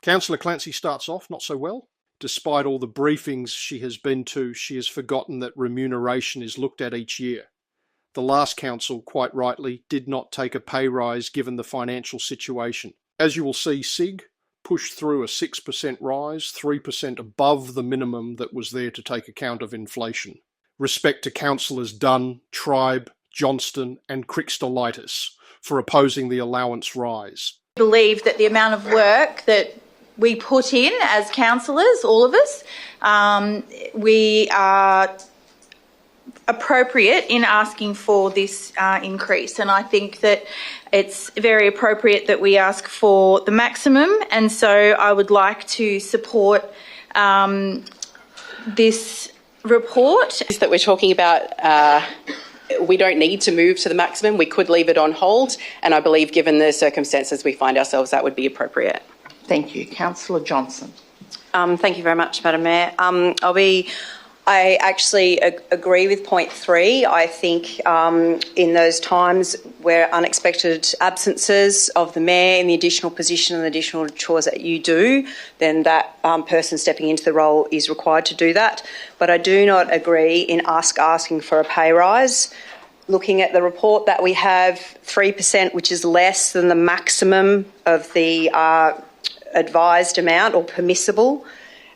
Councillor Clancy starts off not so well. Despite all the briefings she has been to, she has forgotten that remuneration is looked at each year. The last council, quite rightly, did not take a pay rise given the financial situation. As you will see, SIG pushed through a 6% rise, 3% above the minimum that was there to take account of inflation. Respect to councillors Dunn, Tribe, Johnston and Crickstolitis for opposing the allowance rise. I believe that the amount of work that we put in as councillors, all of us, we are appropriate in asking for this increase, and I think that it's very appropriate that we ask for the maximum, and so I would like to support this report. That we're talking about, we don't need to move to the maximum. We could leave it on hold, and I believe given the circumstances we find ourselves, that would be appropriate. Thank you. Councillor Johnson. Thank you very much, Madam Mayor. I actually agree with point 3. I think in those times where unexpected absences of the Mayor in the additional position and the additional chores that you do, then that person stepping into the role is required to do that. But I do not agree in asking for a pay rise. Looking at the report that we have, 3%, which is less than the maximum of the advised amount or permissible.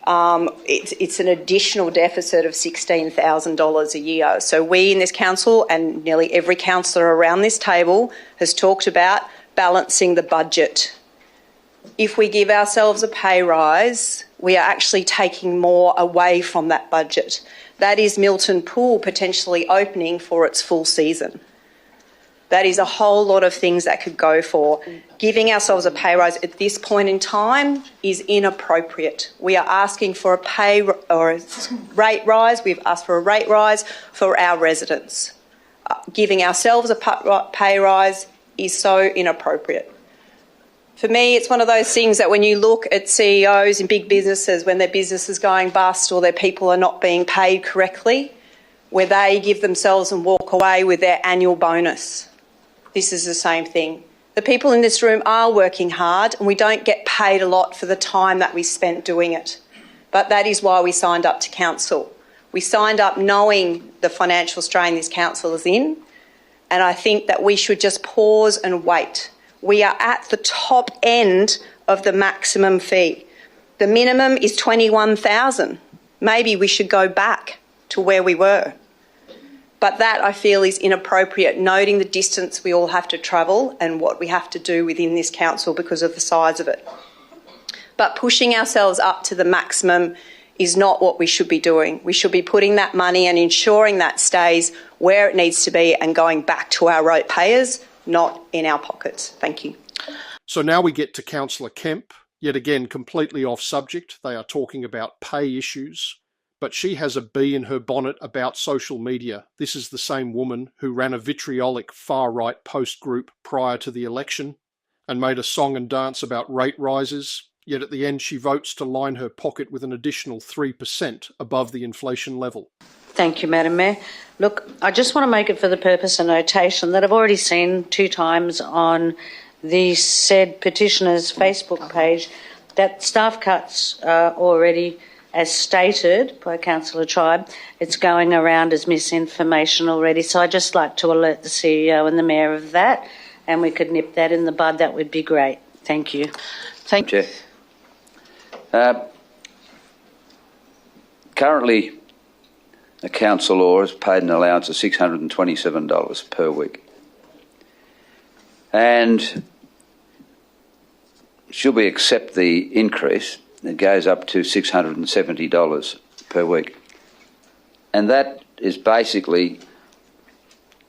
It's an additional deficit of $16,000 a year. So we in this council and nearly every councillor around this table has talked about balancing the budget. If we give ourselves a pay rise, we are actually taking more away from that budget. That is Milton Pool potentially opening for its full season. That is a whole lot of things that could go for. Giving ourselves a pay rise at this point in time is inappropriate. We are asking for a pay or a rate rise. We've asked for a rate rise for our residents. Giving ourselves a pay rise is so inappropriate. For me, it's one of those things that when you look at CEOs in big businesses, when their business is going bust or their people are not being paid correctly, where they give themselves and walk away with their annual bonus. This is the same thing. The people in this room are working hard and we don't get paid a lot for the time that we spent doing it. But that is why we signed up to council. We signed up knowing the financial strain this council is in, and I think that we should just pause and wait. We are at the top end of the maximum fee. The minimum is $21,000. Maybe we should go back to where we were. But that, I feel, is inappropriate, noting the distance we all have to travel and what we have to do within this council because of the size of it. But pushing ourselves up to the maximum is not what we should be doing. We should be putting that money and ensuring that stays where it needs to be and going back to our ratepayers, not in our pockets. Thank you. So now we get to Councillor Kemp, yet again completely off subject. They are talking about pay issues. But she has a bee in her bonnet about social media. This is the same woman who ran a vitriolic far-right post group prior to the election and made a song and dance about rate rises, yet at the end she votes to line her pocket with an additional 3% above the inflation level. Thank you, Madam Mayor. Look, I just want to make it for the purpose of notation that I've already seen 2 times on the said petitioner's Facebook page that staff cuts are already, as stated by Councillor Tribe, it's going around as misinformation already. So I'd just like to alert the CEO and the Mayor of that, and we could nip that in the bud. That would be great. Thank you. Thank you. Currently, a councillor is paid an allowance of $627 per week. And should we accept the increase, it goes up to $670 per week. And that is basically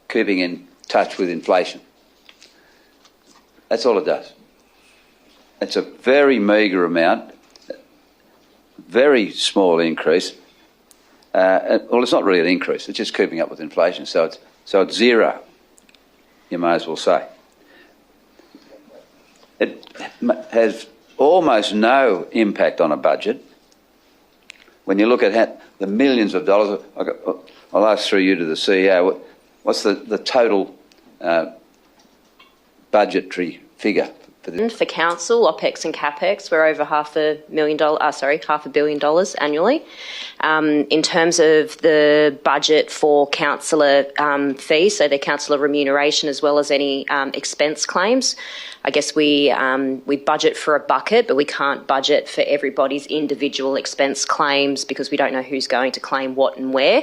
keeping in touch with inflation. That's all it does. It's a very meagre amount, very small increase. Well, it's not really an increase, it's just keeping up with inflation. So it's zero, you may as well say. It has almost no impact on a budget. When you look at the millions of dollars, I'll ask through you to the CEO, what's the total budgetary figure For council, OPEX and CAPEX, we're over $500 million annually. In terms of the budget for councillor fees, so the councillor remuneration as well as any expense claims, I guess we budget for a bucket, but we can't budget for everybody's individual expense claims because we don't know who's going to claim what and where.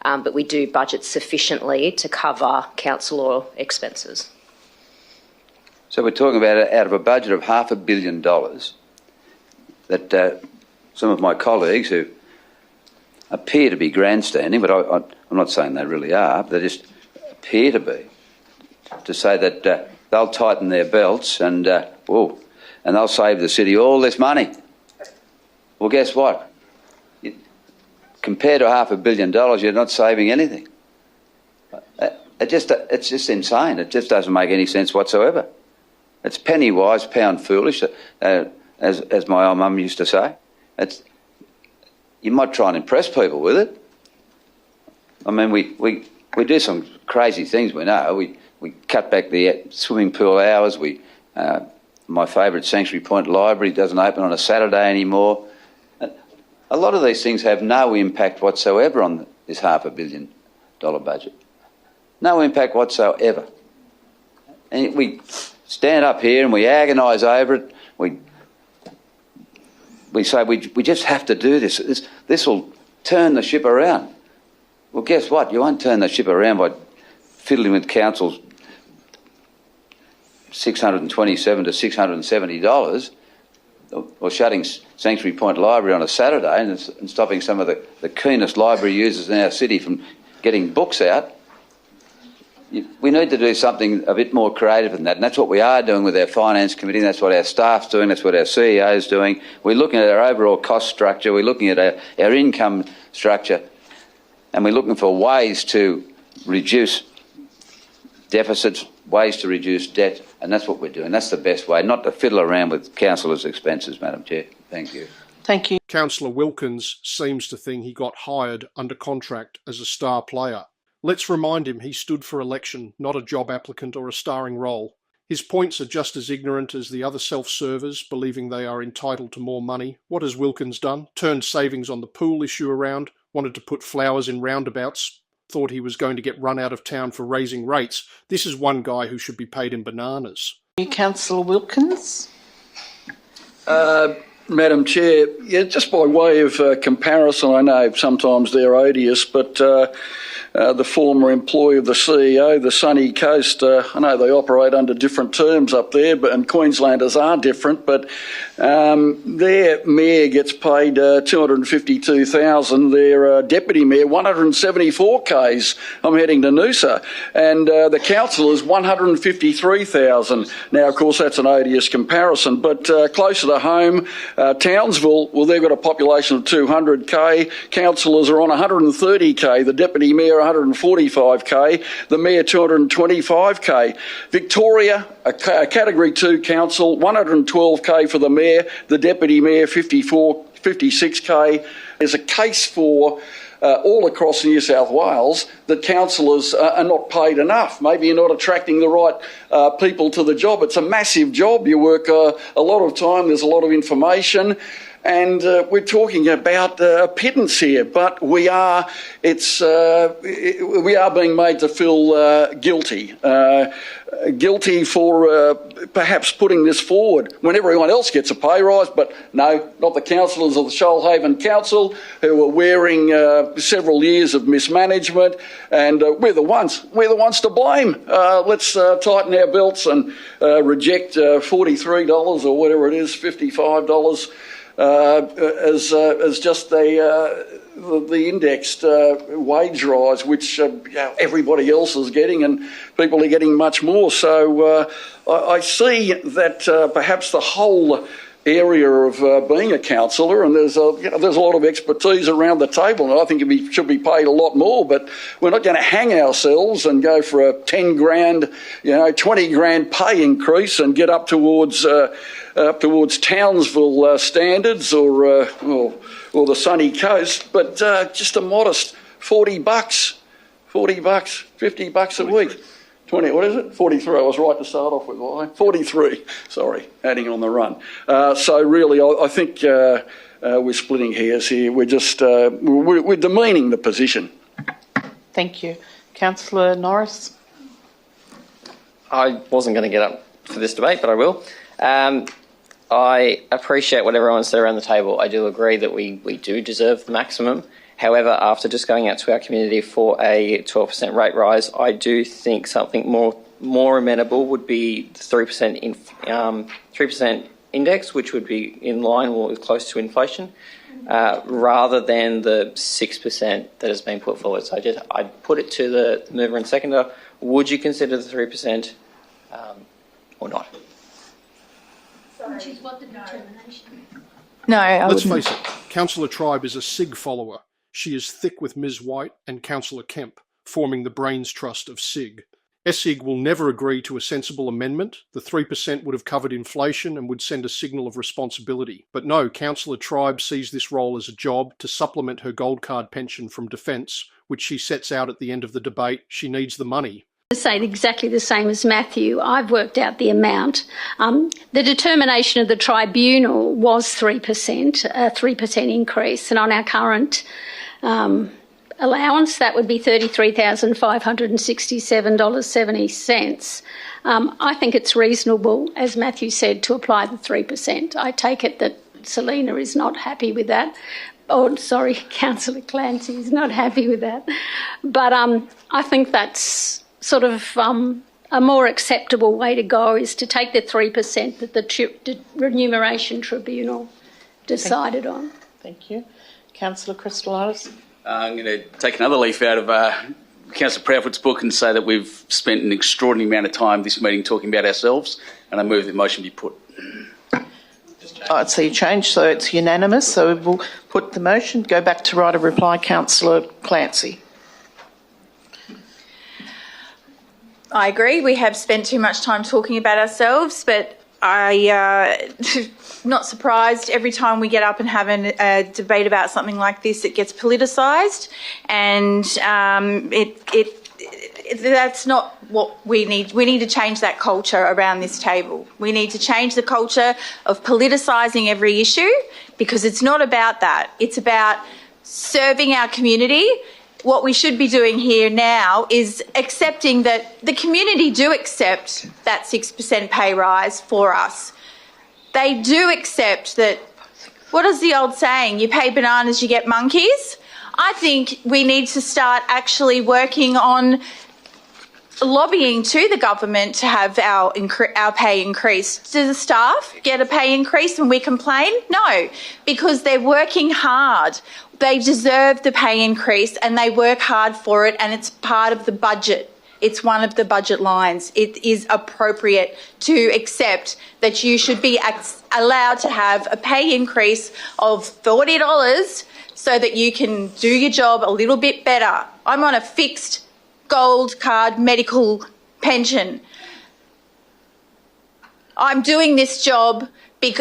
But we do budget sufficiently to cover councillor expenses. So we're talking about out of a budget of $500 million that some of my colleagues who appear to be grandstanding, but I'm not saying they really are, but they just appear to be, to say that they'll tighten their belts and they'll save the city all this money. Well, guess what? Compared to $500 million, you're not saving anything. It's just insane. It just doesn't make any sense whatsoever. It's penny wise, pound foolish, as my old mum used to say. You might try and impress people with it. I mean, we do some crazy things, we know. We cut back the swimming pool hours. My favourite Sanctuary Point Library doesn't open on a Saturday anymore. A lot of these things have no impact whatsoever on this $500 million budget. No impact whatsoever. And we stand up here and we agonise over it. We say we just have to do this. This will turn the ship around. Well, guess what? You won't turn the ship around by fiddling with council's $627 to $670 or shutting Sanctuary Point Library on a Saturday and stopping some of the keenest library users in our city from getting books out. We need to do something a bit more creative than that, and that's what we are doing with our finance committee. That's what our staff's doing. That's what our CEO is doing. We're looking at our overall cost structure. We're looking at our income structure, and we're looking for ways to reduce deficits, ways to reduce debt, and that's what we're doing. That's the best way, not to fiddle around with councillors' expenses, Madam Chair. Thank you. Thank you. Councillor Wilkins seems to think he got hired under contract as a star player. Let's remind him he stood for election, not a job applicant or a starring role. His points are just as ignorant as the other self-servers, believing they are entitled to more money. What has Wilkins done? Turned savings on the pool issue around, wanted to put flowers in roundabouts, thought he was going to get run out of town for raising rates. This is one guy who should be paid in bananas. Councillor Wilkins. Madam Chair, just by way of comparison, I know sometimes they're odious, but the former employee of the CEO, the Sunny Coast, I know they operate under different terms up there, and Queenslanders are different, but their mayor gets paid $252,000, their deputy mayor $174,000. I'm heading to Noosa, and the councillors $153,000. Now, of course, that's an odious comparison, but closer to home, Townsville, well, they've got a population of 200k. Councillors are on 130k. The deputy mayor 145k. The mayor 225k. Victoria, a Category 2 council, 112k for the mayor. The deputy mayor 56k. There's a case for all across New South Wales that councillors are not paid enough. Maybe you're not attracting the right people to the job. It's a massive job. You work a lot of time. There's a lot of information. And we're talking about a pittance here, but we are being made to feel guilty. Guilty for perhaps putting this forward when everyone else gets a pay rise, but no, not the councillors of the Shoalhaven Council, who are wearing several years of mismanagement, and we're the ones to blame. Let's tighten our belts and reject $43 or whatever it is, $55 as just the indexed wage rise, which everybody else is getting, and people are getting much more. So I see that perhaps the whole area of being a councillor, and there's a lot of expertise around the table, and I think it should be paid a lot more. But we're not going to hang ourselves and go for a 10 grand, 20 grand pay increase and get up towards Townsville standards or the sunny coast, but just a modest $40, $50 a week. 20, what is it? 43. I was right to start off with, wasn't I? 43, sorry, adding on the run. So really, I think we're splitting hairs here. We're just, we're demeaning the position. Thank you. Councillor Norris. I wasn't going to get up for this debate, but I will. I appreciate what everyone said around the table. I do agree that we do deserve the maximum. However, after just going out to our community for a 12% rate rise, I do think something more amenable would be the 3% index, which would be in line or close to inflation, rather than the 6% that has been put forward. So I'd put it to the mover and seconder. Would you consider the 3% or not? Which is what the determination. No, I Let's wouldn't. face it, Councillor Tribe is a SIG follower. She is thick with Ms White and Councillor Kemp, forming the brains trust of SIG. SIG will never agree to a sensible amendment. The 3% would have covered inflation and would send a signal of responsibility. But no, Councillor Tribe sees this role as a job to supplement her gold card pension from Defence, which she sets out at the end of the debate. She needs the money. To say exactly the same as Matthew, I've worked out the amount. The determination of the tribunal was 3%, a 3% increase, and on our current allowance, that would be $33,567.70. I think it's reasonable, as Matthew said, to apply the 3%. I take it that Selina is not happy with that. Oh, sorry, Councillor Clancy is not happy with that. But I think that's sort of a more acceptable way to go, is to take the 3% that the remuneration tribunal decided on. Thank you. Councillor Christopoulos. I'm going to take another leaf out of Councillor Proudfoot's book and say that we've spent an extraordinary amount of time this meeting talking about ourselves, and I move the motion be put. I see a change, so it's unanimous. So we'll put the motion. Go back to right of reply, Councillor Clancy. I agree. We have spent too much time talking about ourselves, but I not surprised every time we get up and have a debate about something like this, it gets politicised, and that's not what we need. We need to change that culture around this table. We need to change the culture of politicising every issue, because it's not about that. It's about serving our community. What we should be doing here now is accepting that the community do accept that 6% pay rise for us. They do accept that, what is the old saying, you pay bananas, you get monkeys? I think we need to start actually working on lobbying to the government to have our pay increased. Do the staff get a pay increase when we complain? No, because they're working hard. They deserve the pay increase and they work hard for it, and it's part of the budget. It's one of the budget lines. It is appropriate to accept that you should be allowed to have a pay increase of $40 so that you can do your job a little bit better. I'm on a fixed gold card medical pension. I'm doing this job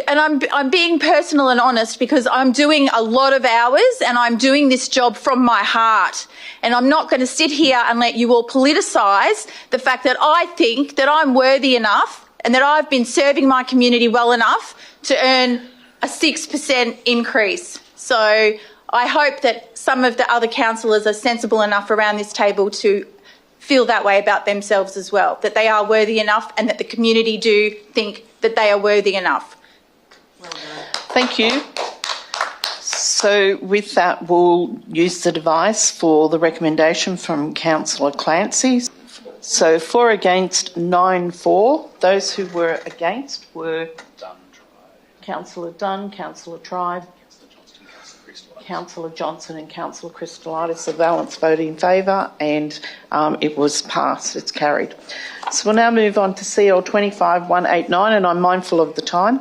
and I'm being personal and honest, because I'm doing a lot of hours and I'm doing this job from my heart. And I'm not going to sit here and let you all politicise the fact that I think that I'm worthy enough and that I've been serving my community well enough to earn a 6% increase. So I hope that some of the other councillors are sensible enough around this table to feel that way about themselves as well, that they are worthy enough and that the community do think that they are worthy enough. Thank you. So with that, we'll use the device for the recommendation from Councillor Clancy. So 4 against, 9 for. Those who were against were Councillor Dunn, Councillor Tribe, Councillor Johnson and Councillor Christopoulos. The balance voted in favour, and it was passed. It's carried. So we'll now move on to CL 25-189, and I'm mindful of the time.